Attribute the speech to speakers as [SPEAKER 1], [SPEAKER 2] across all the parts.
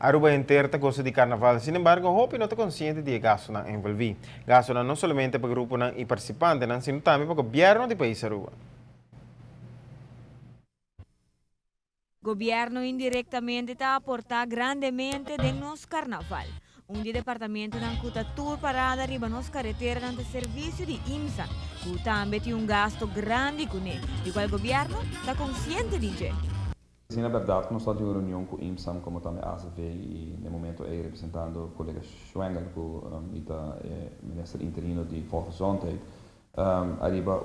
[SPEAKER 1] Aruba inteira está gosta de carnaval, sin embargo, Hopi não está consciente de gasto na envolvi. Gasto não somente para o grupo e participante, sino também para o governo do país Aruba.
[SPEAKER 2] Governo indiretamente está a aportar grandemente de nosso carnaval. Departamento não custa tour parada riba nos carretera nante serviço de IMSA, que também tem gasto grande com ele, e qual governo está consciente de isso.
[SPEAKER 3] Sim, na verdade, nós estamos em uma reunião com o IMSAM, como também a ACV, e no momento é representando o colega Schwengel, que é ministro interino de Volksgezondheid. Arriba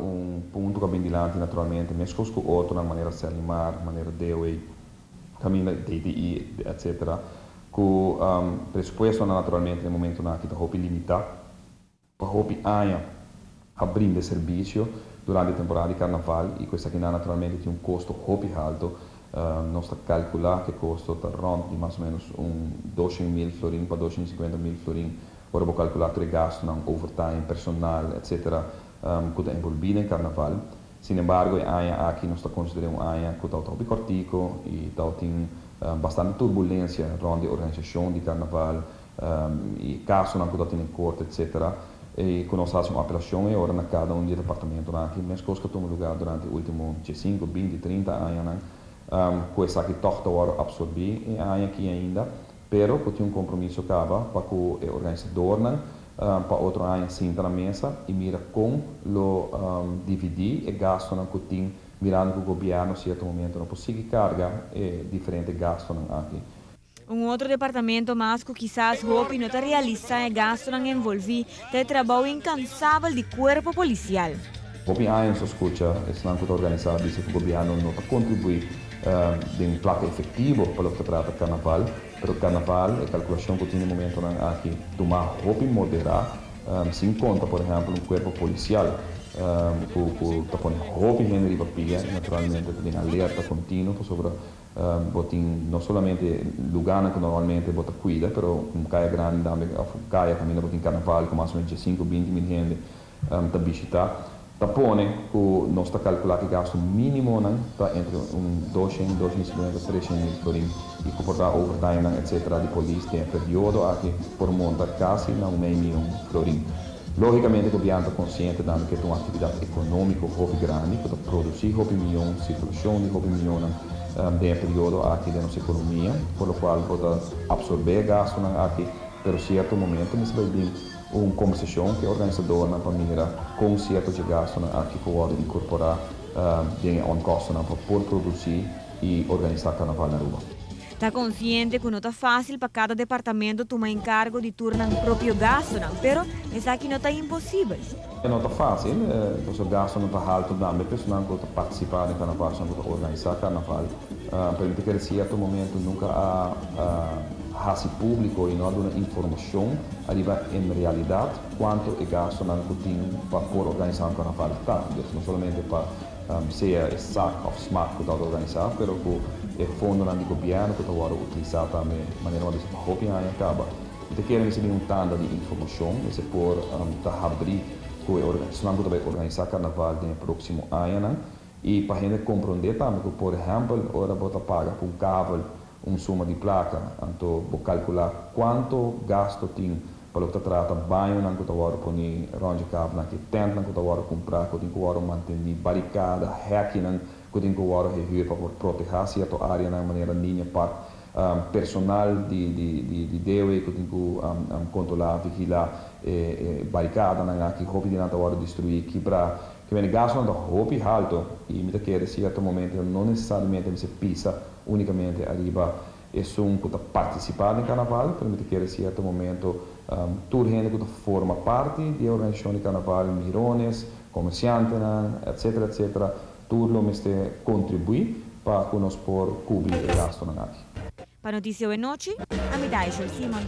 [SPEAKER 3] ponto que vem adiante, naturalmente, mesmo com o outro, na maneira de se animar, maneira de caminho DDI, etc. Com pressuposto, naturalmente, no momento que está limitado, para abrindo serviço durante a temporada de carnaval, e questo aqui naturalmente tem custo alto. Nós calculamos que custa rond de mais ou menos 200.000 florin para 250.000 florin. Ora, vou calcular o gasto não overtime, personal, etc. Que está envolvido em carnaval. Sin embargo, aqui nós consideramos que está bem cortico e tem bastante turbulência durante a organização de carnaval e caso não está em corte, etc. E que nós fazemos uma apelação e ora na cada departamento aqui, mesmo coisas que tomam lugar durante os últimos 5, 20, 30 anos, coisa que toca a absorver e aqui ainda, pero que tem compromisso acaba para que o organizador para outro ano senta na mesa e mira como dividir e gasto que tem, mirando que o governo, em certo momento, não pode carga diferente gasto aqui.
[SPEAKER 2] Outro departamento mais que quizás Hopi não está realizando gasto não envolve é trabalho incansável de corpo policial.
[SPEAKER 3] Hopi anos escuta, não está organizado, diz que o governo não está contribuindo de um placa efetivo para o que trata do carnaval, mas o carnaval, a calculação que tem no momento aqui, tomar Hopi moderar, se encontra, por exemplo, um corpo policial, que está pondo Hopi em papia, naturalmente tem alerta contínua sobre não somente lugar que normalmente bota cuida, mas um caia grande também, caia também botin carnaval com mais ou menos 5, 20 mil gente para visitar. Tapone que nós está calculando que gasto mínimo está entre 200, 250, 300 mil florin e que por dar overtime, etc. de polícia tem período aqui por montar quase não meio milhão florin. Logicamente, o governo está consciente de que é uma atividade econômica muito grande, que está produzir muito milhão, circulação de muito milhão de período aqui da nossa economia, por lo qual pode absorver gasto aqui, pero certo momento, mas vai vir uma conversação que o organizador na família com certo de gasto aqui pode incorporar em um custo para poder produzir e organizar carnaval na rua.
[SPEAKER 2] Está consciente que não está fácil para cada departamento tomar encargo de turnar o próprio gasto, pero isso aqui não está impossível.
[SPEAKER 3] Não está fácil, o gasto não está alto, mas a pessoa que está participando do carnaval, que está organizar carnaval, permite que em certo momento nunca há público e não há uma informação arriba em realidade quanto é gasto que tem para organizar o carnaval. Não somente para ser SAC ou SMAC que está organizado, mas que é fundo do governo que está utilizado também de maneira mais rápida e acaba. Então, queremos receber tanda de informação, se por abrir que o organização que vai organizar carnaval no próximo ano e para a gente compreender também que, por exemplo, ora você paga por um cabo suma de placa, então vou calcular quanto gasto tem para o que trata banho não que está agora por ronde cabo que tenta não que está agora comprar que tem que agora manter barricada hack não que tem que agora rever para proteger certa área na maneira linha para personal de DEWE que tem que controlar vigilar barricada não que roupa de não agora destruir quebrar que vem gasto não roupa alto e me quer certo momento não necessariamente se pisa unicamente arriba é que está participando em carnaval, permite que em certo momento toda gente que forma parte da organização de carnaval, mirones, comerciantes, etc, etc, tudo isso contribui para que nós possamos cobrir o gasto aqui.
[SPEAKER 2] Para Notícia Hoje Noite, a Midai Simon.